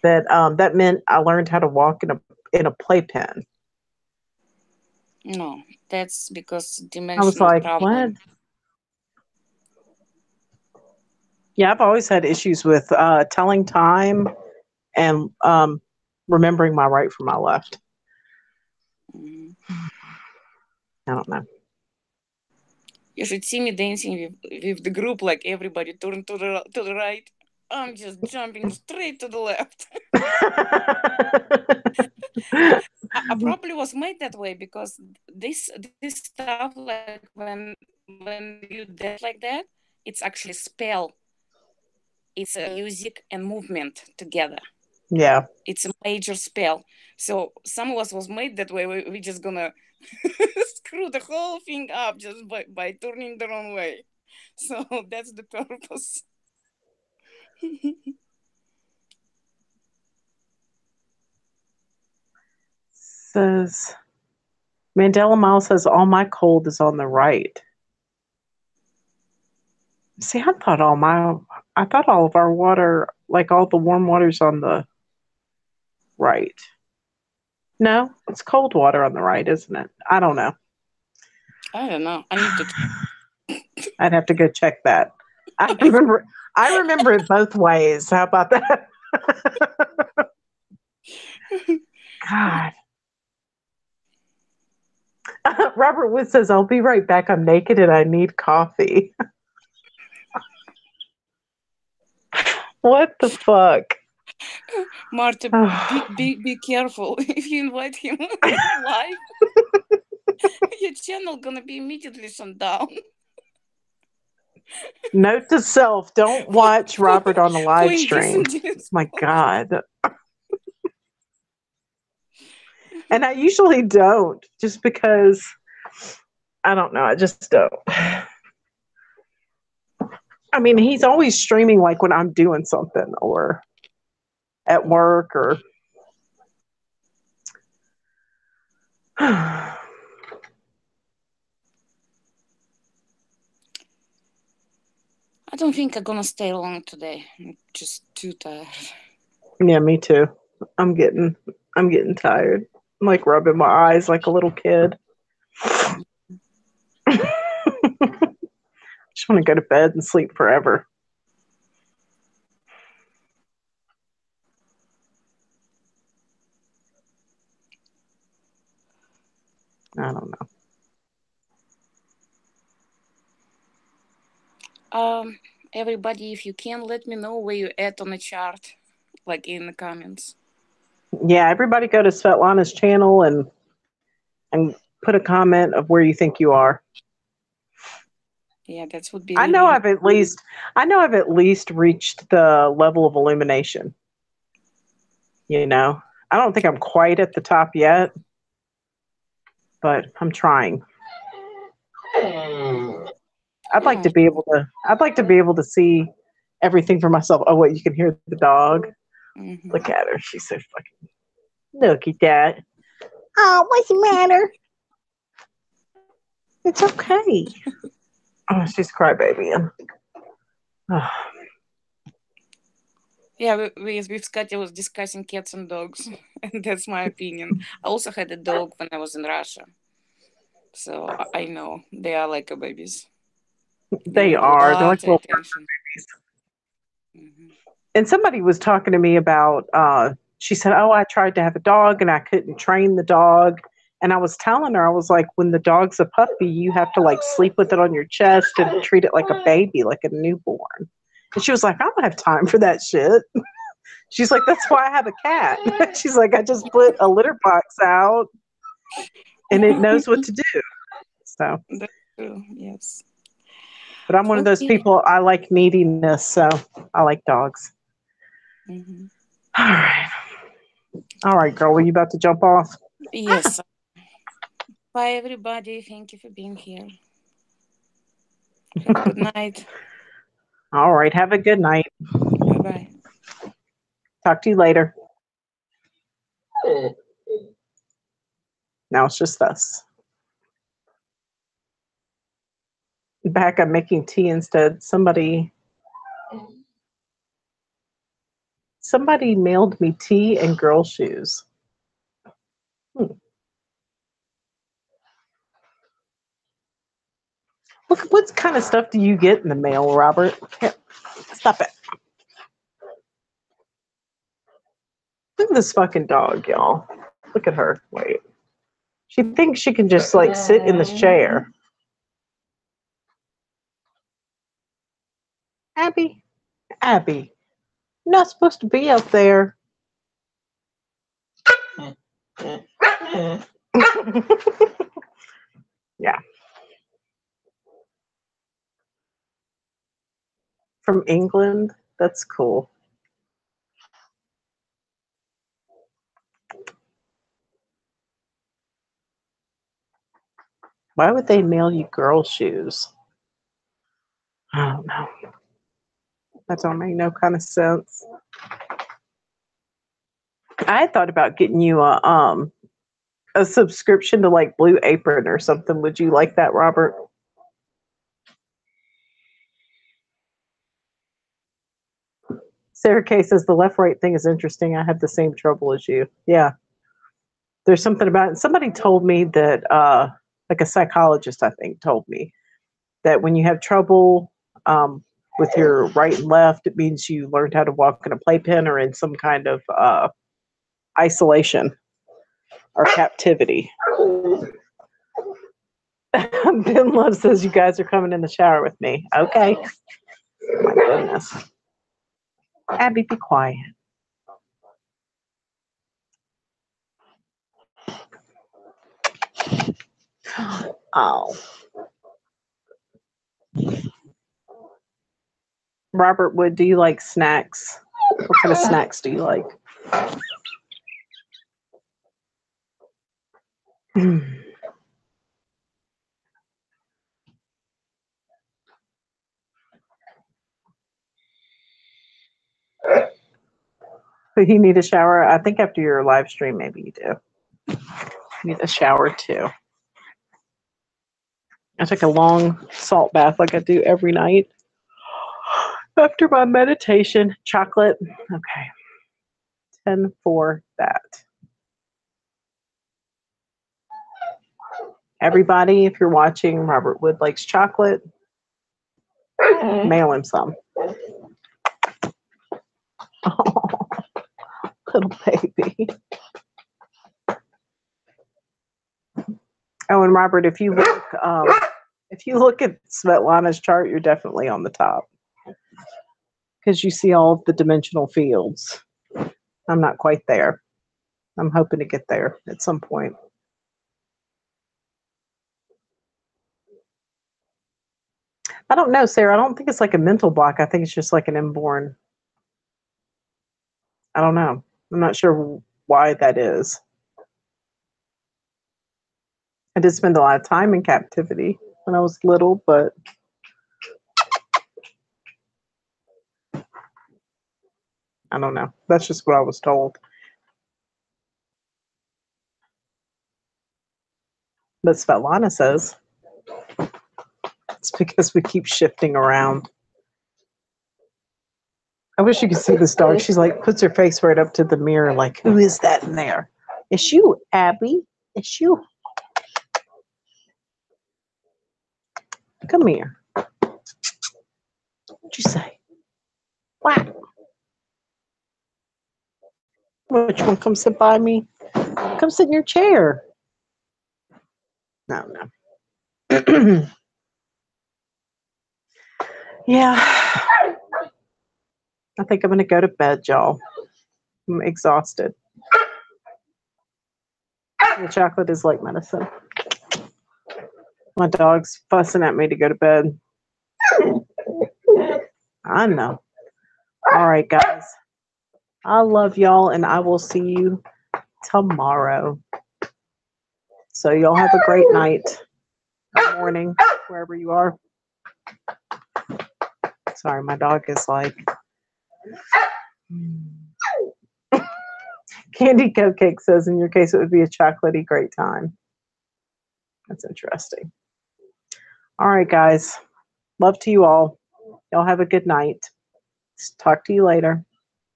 that that meant I learned how to walk in a playpen. No, that's because I was dimensional like, traveling. what? Yeah, I've always had issues with telling time and remembering my right from my left. Mm. I don't know. You should see me dancing with the group, like everybody turn to the right. I'm just jumping straight to the left. I probably was made that way because this stuff, like when you dance like that, it's actually spell. It's a music and movement together. Yeah. It's a major spell. So some of us was made that way. We just gonna screw the whole thing up just by turning the wrong way. So that's the purpose. Says Mandela Miles says all my cold is on the right. See, I thought all of our water, like all the warm water's on the right. No, it's cold water on the right, isn't it? I don't know. I don't know. I need to. I'd have to go check that. I remember it both ways. How about that? God. Robert Wood says, I'll be right back. I'm naked and I need coffee. What the fuck? Marta, be careful. If you invite him live, your channel gonna be immediately shut down. Note to self, don't watch Robert on a live stream. My God. And I usually don't, just because I don't know. I just don't. I mean, he's always streaming like when I'm doing something or at work or. I don't think I'm gonna stay long today. I'm just too tired. Yeah, me too. I'm getting tired. I'm like rubbing my eyes like a little kid. Just want to go to bed and sleep forever. I don't know. Everybody, if you can, let me know where you're at on the chart, like in the comments. Yeah, everybody go to Svetlana's channel and put a comment of where you think you are. Yeah, that would be. I know I've at least reached the level of illumination. You know, I don't think I'm quite at the top yet, but I'm trying. I'd like to be able to see everything for myself. Oh, wait, you can hear the dog. Mm-hmm. Look at her. She's so fucking. Look at that. Oh, what's the matter? It's okay. Oh, she's crybaby. Oh. Yeah, with Scotty was discussing cats and dogs, and that's my opinion. I also had a dog when I was in Russia, so I know they are like babies. They are. They're like little babies. Mm-hmm. And somebody was talking to me about. She said, "Oh, I tried to have a dog and I couldn't train the dog." And I was telling her, I was like, "When the dog's a puppy, you have to like sleep with it on your chest and treat it like a baby, like a newborn." And she was like, "I don't have time for that shit." She's like, "That's why I have a cat." She's like, "I just put a litter box out and it knows what to do." So that's true, yes. But I'm one of those people, I like neediness, so I like dogs. Mm-hmm. All right, girl, were you about to jump off? Yes. Bye, everybody. Thank you for being here. Have a good night. All right, have a good night. Bye-bye. Talk to you later. Now it's just us. Back, I'm making tea instead. Somebody mailed me tea and girl shoes. What kind of stuff do you get in the mail, Robert? Here, stop it. Look at this fucking dog, y'all. Look at her. Wait. She thinks she can just like sit in this chair. Abby, you're not supposed to be up there. Yeah. From England? That's cool. Why would they mail you girl shoes? I don't know. That don't make no kind of sense. I had thought about getting you a subscription to like Blue Apron or something. Would you like that, Robert? Sarah Kay says the left-right thing is interesting. I have the same trouble as you. Yeah. There's something about it. Somebody told me that like a psychologist, I think, told me that when you have trouble with your right and left, it means you learned how to walk in a playpen or in some kind of isolation or captivity. Ben Love says you guys are coming in the shower with me. Okay. My goodness. Abby, be quiet. Oh. Robert Wood, do you like snacks? What kind of snacks do you like? So you need a shower? I think after your live stream, maybe you do. You need a shower too. I take a long salt bath like I do every night. After my meditation, chocolate. Okay. 10 for that. Everybody, if you're watching, Robert Wood likes chocolate. Mail him some. Oh, little baby. Oh, and Robert, if you look at Svetlana's chart, you're definitely on the top because you see all of the dimensional fields. I'm not quite there. I'm hoping to get there at some point. I don't know, Sarah. I don't think it's like a mental block. I think it's just like an inborn. I don't know. I'm not sure why that is. I did spend a lot of time in captivity when I was little, but I don't know. That's just what I was told. But Svetlana says it's because we keep shifting around. I wish you could see this dog. She's like, puts her face right up to the mirror, like, who is that in there? It's you, Abby. It's you. Come here. What'd you say? Wow. Which one? Come sit by me. Come sit in your chair. No. Yeah. I think I'm going to go to bed, y'all. I'm exhausted. The chocolate is like medicine. My dog's fussing at me to go to bed. I know. All right, guys. I love y'all, and I will see you tomorrow. So y'all have a great night or morning, wherever you are. Sorry, my dog is like... Candy Cupcake says, in your case, it would be a chocolatey great time. That's interesting. All right, guys. Love to you all. Y'all have a good night. Talk to you later.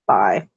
Bye.